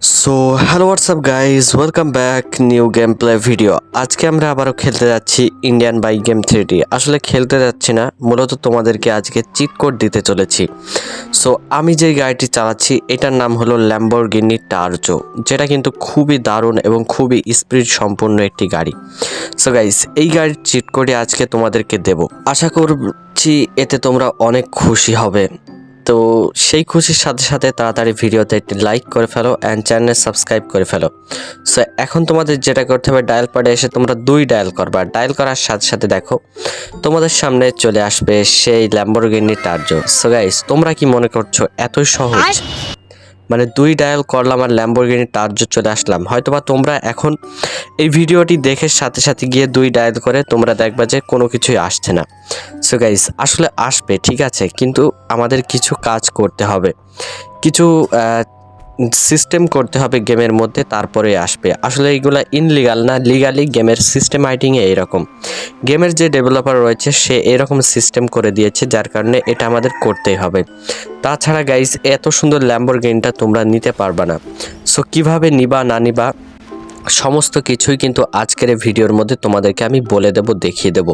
So hello WhatsApp guys, welcome back new game play video. আজকে আমরা আবারও খেলতে যাচ্ছি ইন্ডিয়ান বাইক গেম 3D। আসলে খেলতে যাচ্ছি না, মূলত তোমাদেরকে আজকে চিট কোড দিতে চলেছি। সো আমি যে গাড়িটি চালাচ্ছি এটার নাম হলো ল্যাম্বরগিনি টার্জো, যেটা কিন্তু খুবই দারুণ এবং খুবই স্পিড সম্পন্ন একটি গাড়ি। সো গাইজ, এই গাড়ির চিট কোডই আজকে তোমাদেরকে দেব। আশা করছি এতে তোমরা অনেক খুশি হবে। তো সেই খুশির সাথে সাথে তাড়াতাড়ি ভিডিওতে একটি লাইক করে ফেলো অ্যান্ড চ্যানেল সাবস্ক্রাইব করে ফেলো। সো এখন তোমাদের যেটা করতে হবে, ডায়াল প্যাডে এসে তোমরা 2 ডায়াল করবা। ডায়াল করার সাথে সাথে দেখো তোমাদের সামনে চলে আসবে সেই ল্যাম্বরগিনি টার্জো। সো গাইস, তোমরা কি মনে করছো এতই সহজ? মানে 2 ডায়াল করলাম আর ল্যাম্বরগিনি টার্জো চলে আসলাম। হয়তোবা তোমরা এখন এই ভিডিওটি দেখে সাথে সাথে গিয়ে 2 ডায়াল করে তোমরা দেখবা যে কোনো কিছুই আসছে না। সো গাইস, আসলে আসবে ঠিক আছে, কিন্তু আমাদের কিছু কাজ করতে হবে, কিছু সিস্টেম করতে হবে গেমের মধ্যে, তারপরে আসবে। আসলে এইগুলা ইনলিগাল না, লিগালি গেমের সিস্টেম আইটিংয়ে এইরকম। গেমের যে ডেভেলপার রয়েছে সে এরকম সিস্টেম করে দিয়েছে, যার কারণে এটা আমাদের করতেই হবে। তাছাড়া গাইস, এত সুন্দর ল্যাম্বরগিনিটা তোমরা নিতে পারবা না। সো কিভাবে নিবা না নিবা সমস্ত কিছুই কিন্তু আজকের এই ভিডিওর মধ্যে তোমাদেরকে আমি বলে দেব, দেখিয়ে দেব,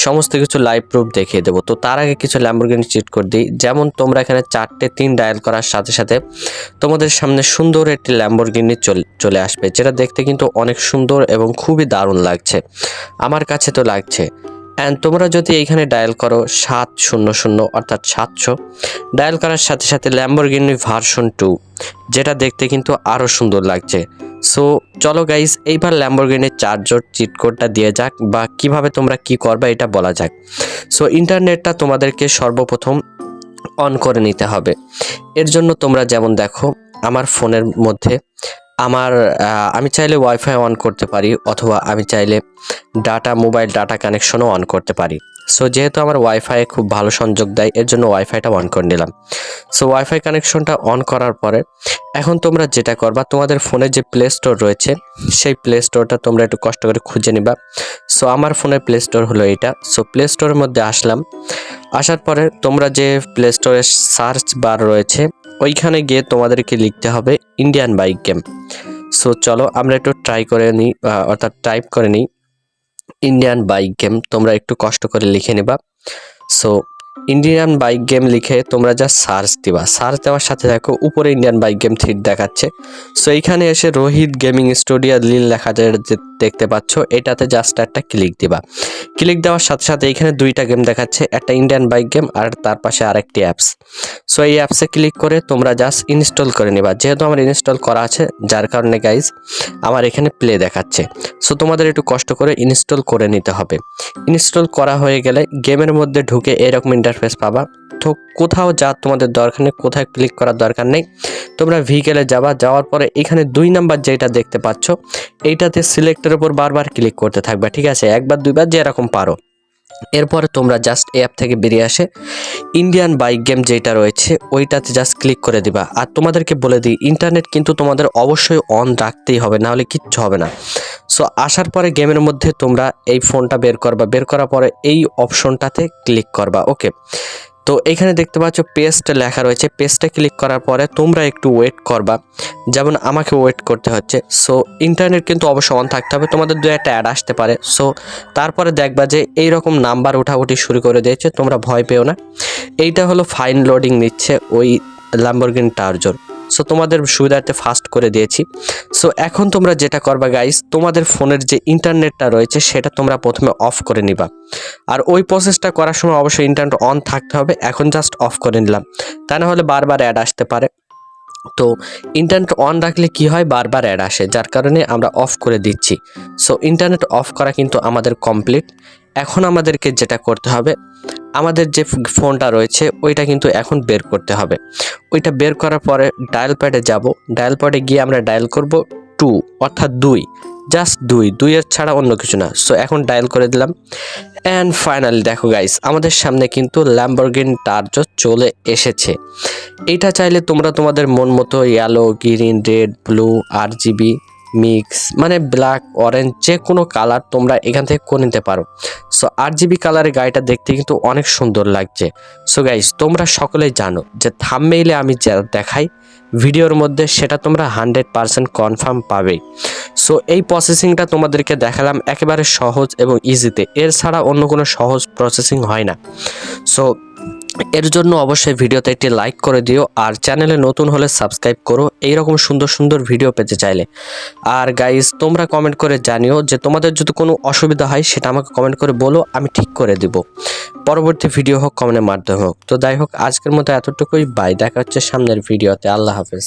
সমস্ত কিছু লাইভ প্রুফ দেখিয়ে দেব। তো তার আগে কিছু ল্যাম্বরগিনি চিট কোড দিই। যেমন তোমরা এখানে 4টে 3 ডায়াল করার সাথে সাথে তোমাদের সামনে সুন্দর একটি ল্যাম্বরগিনি চলে আসবে, যেটা দেখতে কিন্তু অনেক সুন্দর এবং খুবই দারুণ লাগছে, আমার কাছে তো লাগছে। অ্যান্ড তোমরা যদি এইখানে ডায়াল করো 700 অর্থাৎ 700, ডায়াল করার সাথে সাথে ল্যাম্বরগিনি ভার্সন 2, যেটা দেখতে কিন্তু আরও সুন্দর লাগছে। সো চলো গাইস, এইবার ল্যাম্বরগিনির চার্জর চিট কোডটা দিয়ে যাক, বা কিভাবে তোমরা কি করবে এটা বলা যাক। সো ইন্টারনেটটা তোমাদেরকে সর্বপ্রথম অন করে নিতে হবে। এর জন্য তোমরা যেমন দেখো আমার ফোনের মধ্যে আমি চাইলে ওয়াইফাই অন করতে পারি, অথবা আমি চাইলে মোবাইল ডাটা কানেকশনও অন করতে পারি। সো যেহেতু আমার ওয়াইফাই খুব ভালো সংযোগ দেয়, এর জন্য ওয়াইফাইটা অন করে নিলাম। সো ওয়াইফাই কানেকশনটা অন করার পরে এখন তোমরা যেটা করবা, তোমাদের ফোনে যে প্লে স্টোর রয়েছে সেই প্লে স্টোরটা তোমরা একটু কষ্ট করে খুঁজে নিবা। সো আমার ফোনের প্লে স্টোর হলো এটা। সো প্লে স্টোরের মধ্যে আসলাম, আসার পরে তোমরা যে প্লে স্টোরের সার্চ বার রয়েছে ওইখানে গিয়ে তোমাদেরকে লিখতে হবে ইন্ডিয়ান বাইক গেম। সো চলো আমরা একটু ট্রাই করে নিই, অর্থাৎ টাইপ করে নিই ইন্ডিয়ান বাইক গেম। তোমরা একটু কষ্ট করে লিখে নেবা। সো ইন্ডিয়ান বাইক গেম লিখে তোমরা যা সার্চ দিবা, সার্চ দেওয়ার সাথে দেখো উপরে ইন্ডিয়ান বাইক গেম 3 দেখাচ্ছে। সো এইখানে এসে রোহিত গেমিং স্টুডিও লিল লেখা যে দেখতে পাচ্ছ, এটাতে জাস্ট একটা ক্লিক দিবা। ক্লিক দেওয়ার সাথে সাথে এইখানে 2টা গেম দেখাচ্ছে, একটা ইন্ডিয়ান বাইক গেম আর তার পাশে আরেকটি অ্যাপস। সো এই অ্যাপসে ক্লিক করে তোমরা জাস্ট ইনস্টল করে নিবা। যেহেতু আমার ইনস্টল করা আছে, যার কারণে গাইজ আমার এখানে প্লে দেখাচ্ছে। সো তোমাদের একটু কষ্ট করে ইনস্টল করে নিতে হবে। ইনস্টল করা হয়ে গেলে গেমের মধ্যে ঢুকে এরকম ইন্টারফেস পাবা। তো কোথাও যা তোমাদের দরকার নেই, কোথায় ক্লিক করার দরকার নেই, তোমরা ভিকেলে যাবা। যাওয়ার পরে এখানে 2 নাম্বার যেটা দেখতে পাচ্ছ এইটাতে সিলেক্টের উপর বারবার ক্লিক করতে থাকবে, ঠিক আছে, একবার দুইবার যেরকম পারো। এরপরে তোমরা জাস্ট অ্যাপ থেকে বেরিয়ে আসে ইন্ডিয়ান বাইক গেম যেটা রয়েছে ওইটাতে জাস্ট ক্লিক করে দিবা। আর তোমাদেরকে বলে দিই, ইন্টারনেট কিন্তু তোমাদের অবশ্যই অন রাখতেই হবে, নাহলে কিচ্ছু হবে না। সো আসার পরে গেমের মধ্যে তোমরা এই ফোনটা বের করবা, বের করার পরে এই অপশনটাতে ক্লিক করবা। ওকে, তো এখানে দেখতে পাচ্ছ পেস্ট লেখা রয়েছে, পেস্টে ক্লিক করার পরে তোমরা একটু ওয়েট করবা, যেমন আমাকে ওয়েট করতে হচ্ছে। সো ইন্টারনেট কিন্তু অবশ্যই অন থাকতে হবে, তোমাদের 2-1টা অ্যাড আসতে পারে। সো তারপরে দেখবা যে এইরকম নাম্বার উঠাউঠি শুরু করে দিয়েছে, তোমরা ভয় পেও না। এইটা হলো ফাইন লোডিং নিচ্ছে ওই ল্যাম্বরগিনি টার্জোর। সো তোমাদের সুবিধার্থে ফাস্ট করে দিয়েছি। সো এখন তোমরা যেটা করবা গাইস, তোমাদের ফোনের যে ইন্টারনেটটা রয়েছে সেটা তোমরা প্রথমে অফ করে নিবা। আর ওই প্রসেসটা করার সময় অবশ্যই ইন্টারনেট অন থাকতে হবে। এখন জাস্ট অফ করে নিলাম, তা না হলে বারবার অ্যাড আসতে পারে। তো ইন্টারনেট অন রাখলে কি হয়, বারবার অ্যাড আসে, যার কারণে আমরা অফ করে দিচ্ছি। সো ইন্টারনেট অফ করা কিন্তু আমাদের কমপ্লিট। এখন আমাদেরকে যেটা করতে হবে, আমাদের যে ফোনটা রয়েছে ওইটা কিন্তু এখন বের করতে হবে। ওইটা বের করার পরে ডায়াল প্যাডে যাব, ডায়াল প্যাডে গিয়ে আমরা ডায়াল করব 2 অর্থাৎ 2, জাস্ট 2 এর ছাড়া অন্য কিছু না। সো এখন ডায়াল করে দিলাম অ্যান্ড ফাইনালি দেখো গাইস, আমাদের সামনে কিন্তু ল্যাম্বরগিনি টার্জো চলে এসেছে। এইটা চাইলে তোমরা তোমাদের মন মতো yellow, green, red, blue, RGB mix, মানে ব্ল্যাক, অরেঞ্জ, যে কোনো কালার তোমরা এখান থেকে করে নিতে পারো। সো RGB কালারের গাড়িটা দেখতে কিন্তু অনেক সুন্দর লাগছে। সো গাইস, তোমরা সকলেই জানো যে থাম্বনেইলে আমি যা দেখাই ভিডিওর মধ্যে, সেটা তোমরা 100% কনফার্ম পাবে। সো এই প্রসেসিংটা তোমাদেরকে দেখালাম একেবারে সহজ এবং ইজিতে, এর ছাড়া অন্য কোনো সহজ প্রসেসিং হয় না। সো এর জন্য অবশ্যই ভিডিওতে একটি লাইক করে দিও, আর চ্যানেলে নতুন হলে সাবস্ক্রাইব করো এইরকম সুন্দর সুন্দর ভিডিও পেতে চাইলে। আর গাইস, তোমরা কমেন্ট করে জানিও যে তোমাদের যদি কোনো অসুবিধা হয়, সেটা আমাকে কমেন্ট করে বলো, আমি ঠিক করে দিব, পরবর্তী ভিডিও হোক কমেন্টের মাধ্যমে হোক। তো যাই হোক, আজকের মতো এতটুকুই, বাই, দেখা হচ্ছে সামনের ভিডিওতে। আল্লাহ হাফেজ।